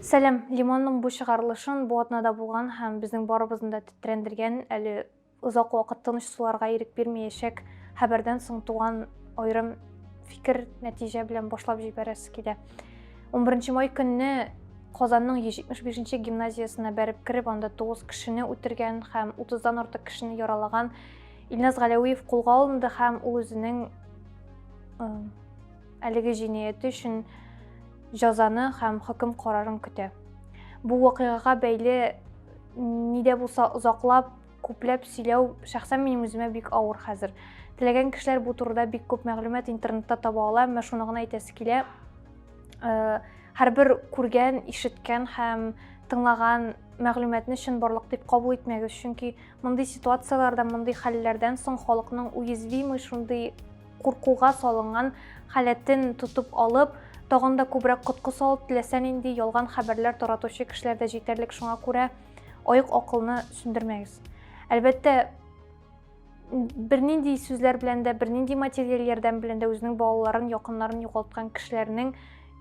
Сәлем, Лимонның бу чыгарылышын бу атнада булган һәм безнең барыбызны да тетрәндергән, әле озак вакыт тыныч суларга ирек бирмәячәк хәбәрдән соң туган аерым фикер нәтиҗә белән башлап җибәрәсе килә. 11 май көнне Казанның 175 гимназиясына бәреп киреп, анда 9 кешене үтергән һәм 30дан артык кешене яралаган Илназ Галәвиев кулга алынды һәм ул үзенең әлеге җинаяте өчен җәзаны һәм хөкем карарын көтә. Бу вакыйгага бәйле нидә булса озаклап, күпләп сөйләү шәхсән минем үземә бик авыр хәзер. Теләгән кешеләр бу турыда бик күп мәгълүмат интернетта таба ала, әмма шуны гына әйтәсе килә. Һәрбер күргән, ишеткән һәм тыңлаган мәгълүматны чынбарлык дип кабул итмәгез, чөнки мондый ситуацияларда, мондый хәлләрдән соң халыкның уязвимый, шундый куркуга салынган халәтен тотып алып, тагын да күбрәк коткы салып, теләсә нинди ялган хәбәрләр таратучы кешеләр дә җитәрлек, шуңа күрә аяк акылны сүндермәгез. Әлбәттә, бернинди сүзләр белән дә, бернинди материаль ярдәм белән дә үзенең балаларын, якыннарын югалткан кешеләрнең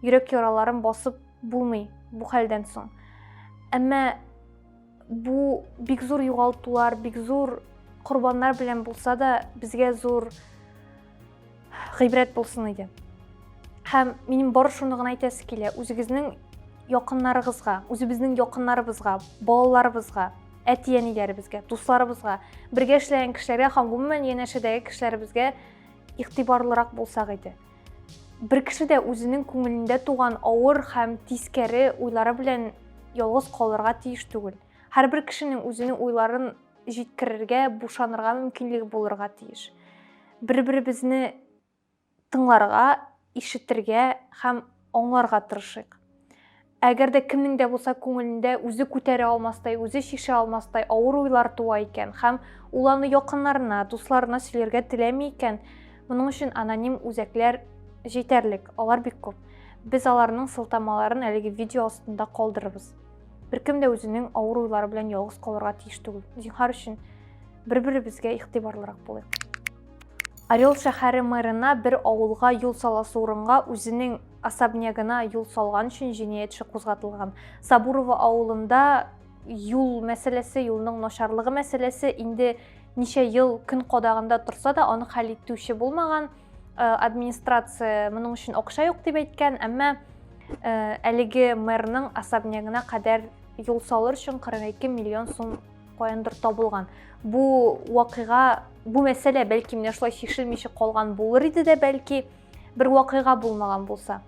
йөрәк яраларын басып булмый бу хәлдән соң. Әмма бу бик зур югалтулар, бик зур корбаннар белән булса да, безгә зур гыйбрәт булсын иде. Һәм минем бар шуны гына әйтәсе килә, үзегезнең якыннарыгызга, үзебезнең якыннарыбызга, балаларыбызга, әти-әниләребезгә, дусларыбызга, бергә эшләгән кешеләргә һәм гомумән янәшәдәге кешеләребезгә игътибарлырак булсак иде. Бер кеше дә үзенең күңелендә туган авыр һәм тискәре уйлары белән ялгыз калырга тиеш түгел. Һәрбер кешенең үзенең уйларын җиткерергә, бушанырга мөмкинлеге булырга тиеш. Бер-беребезне тыңларга, ишетергә һәм аңларга тырышыйк. Әгәр дә кемнең дә булса күңелендә үзе күтәрә алмастай, үзе шиша алмастай авыр уйлар туа икән һәм ул аны якыннарына, дусларына сөйләргә теләми икән, моның өчен аноним үзәкләр җитәрлек, алар бик күп. Без аларның сылтамаларын әлеге видео астында калдырырбыз. Беркем дә үзенең авыр уйлары белән ялгыз калырга тиеш түгел. Зинһар өчен бер-беребезгә игътибарлырак булыйк. Орел шәһәре мэрына бер авылга юл саласы урынга үзенең особнягына юл салган өчен җинаять эше кузгатылган. Сабурова авылында юл мәсьәләсе, юлның начарлыгы мәсьәләсе инде ничә ел көн кадагында торса да, аны хәл итүче булмаган. Администрация моның өчен акча юк дип әйткән, әмма әлеге мэрның особнягына кадәр юл салыр өчен 42 миллион сум каяндыр табылган. Бу вакыйга, бу мәсьәлә бәлки менә шулай шишелмичә калган булыр иде дә, бәлки бер вакыйга булмаган булса.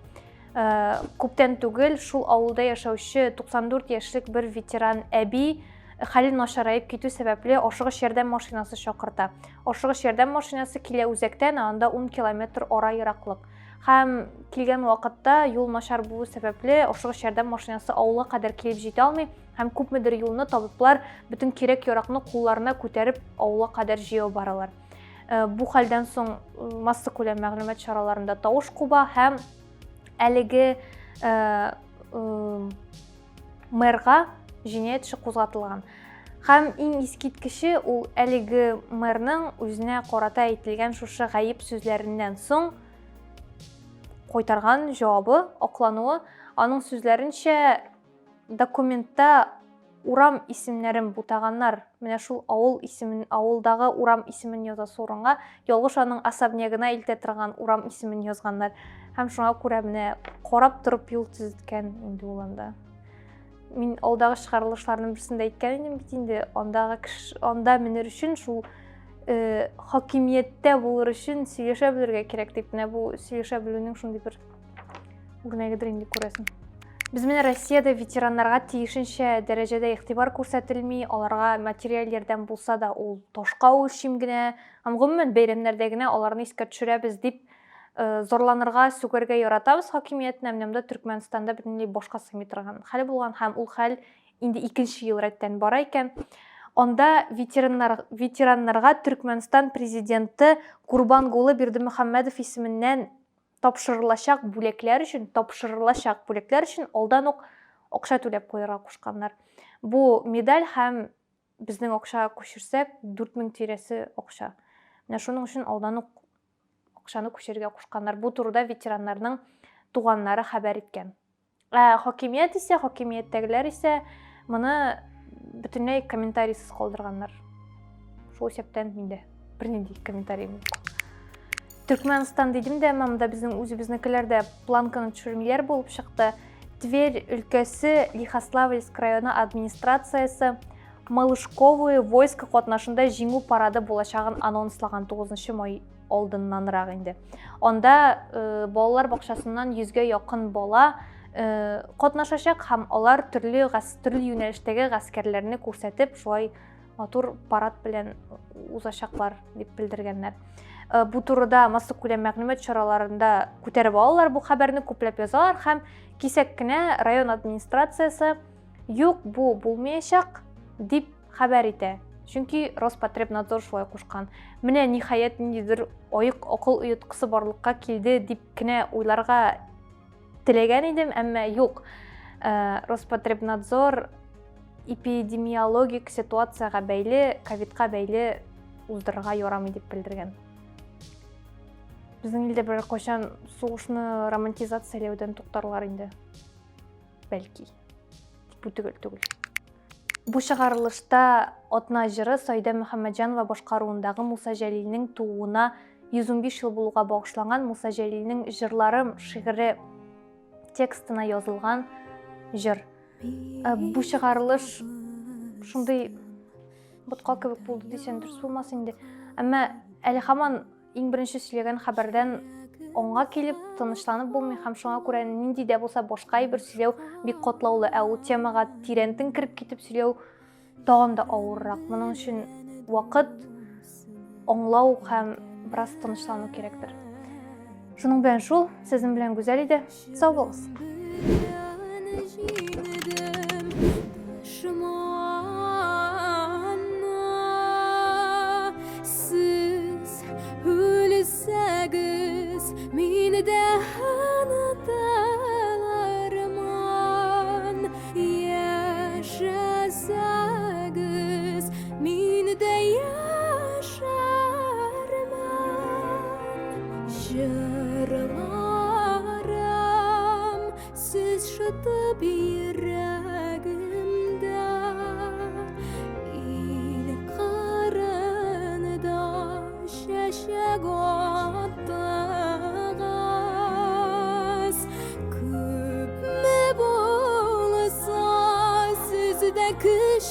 Күптән түгел шул авылда яшәүче 94 яшьлек бер ветеран әби хәле начарайып китү сәбәпле ашыгыч ярдәм машинасы чакырта. Ашыгыч ярдәм машинасы килә үзәктән, анда 10 километр ара ераклык. Һәм килгән вакытта юл начар булу сәбәпле ашыгыч ярдәм машинасы авылга кадәр килеп җитә алмый һәм күпмедер юлны табиблар бөтен кирәк-яракны кулларына күтәреп авылга кадәр җыяу баралар. Бу хәлдән соң масса күләм мәгълүмат чараларында тавыш куба һәм әлеге мэрга җинаять эше кузгатылган. Һәм иң искиткече ул әлеге мэрның үзенә карата әйтелгән шушы гаип сүзләреннән соң кайтарган җавабы, аклануы, аның сүзләренчә документта урам исемнәрен бутаганнар, менә шул авыл исемен, авылдагы урам исемен язасы урынга ялгыш аның особнягына илтә торган урам исемен язганнар. Һәм шуңа күрә менә карап торып юл төзеткән инде ул анда. Мин алдагы чыгарылышларның берсендә әйткән идем бит инде, анда менер өчен шул хакимияттә булыр өчен сөйләшә белергә кирәк дип, менә бу сөйләшә белүнең шундый бер үрнәгедер инде күрәсең. Без менә Россиядә ветераннарга тиешенчә дәрәҗәдә игътибар күрсәтелми, аларга материаль ярдәм булса да ул ташка үлчим генә, һәм гомумән бәйрәмнәрдә генә аларны искә төшерәбез дип зарланырга, сүгәргә яратабыз хакимиятне, менә Төркмәнстанда бөтенләй башка сыймый торган хәл булган һәм ул хәл инде 2нче ел рәттән бара икән. Анда ветераннарга Төркмәнстан президенты Курбангулы Бердимөхәммәдов исеменнән тапшырылачак бүләкләр өчен алдан ук акча түләп куярга кушканнар. Бу медаль һәм безнең акча күчерсәк 4000 тирәсе акча. Менә шуның өчен алдан ук акчаны күчерергә кушканнар. Бу турыда ветераннарның туганнары хәбәр иткән. Хакимият ise, хакимияттәгеләр ise моны бөтенләй комментарийсыз калдырганнар. Шул сәптән миндә бернинди комментарием юк. Түркменстан дидем дә, монда безнең үзебезнекеләрдә планканы төшермиләр булып чыкты. Тверь өлкәсе Лихославльск районы администрациясе Малышковые войска катнашында җиңү парады булачагын анонслаган 9 май алдыннанрак инде. Анда балалар бакчасыннан 100гә якын бала катнашачак һәм алар төрле юнәлештәге гаскәрләрне күрсәтеп, шулай матур парад белән узачаклар дип белдергәннәр. Бу турыда массакүләм күләм мәгълүмат чараларында күтәреп алалар, бу хәбәрне күпләп язалар һәм кисәк кенә район администрациясе юк, бу булмаячак дип хәбәр итә. Чөнки Роспотребнадзор шулай кушкан. Менә ниһаять ниндидер аек акыл уяткысы барлыкка килде дип кенә уйларга теләгән идем, әмма юк. Роспотребнадзор эпидемиологик ситуацияга бәйле, ковидка бәйле уздырырга ярамый дип белдергән. Безнең илдә бер кайчан сугышны романтизацияләүдән туктарлар инде. Бәлки. Бу түгел. Бу чыгарылышта атна җыры Сайда Мөхәммәтҗанова башкаруындагы Муса Җәлилнең тууына 115 ел булуга багышланган Муса Җәлилнең җырлары шигыре текстына язылган җыр. Бу чыгарылыш шундый ботка кебек булды дисәң дөрес булмас инде. Әмма әле һаман иң беренче сөйләгән хәбәрдән аңга килеп тынычланып булмый һәм шуңа күрә нинди дә булса башка бер сөйләү бик катлаулы, ә ул темага тирәнтен кирип китеп сөйләү тагын да авыррак. Моның өчен вакыт, аңлау һәм бераз тынычлану кирәктер. Шуның белән шул, сезнең белән гүзәл иде. Сау булыгыз. Mini de hanatalarman yaşasagız mini de yaşarman jırlaram siz şatıp yüreğimde il karınıda şaşak kış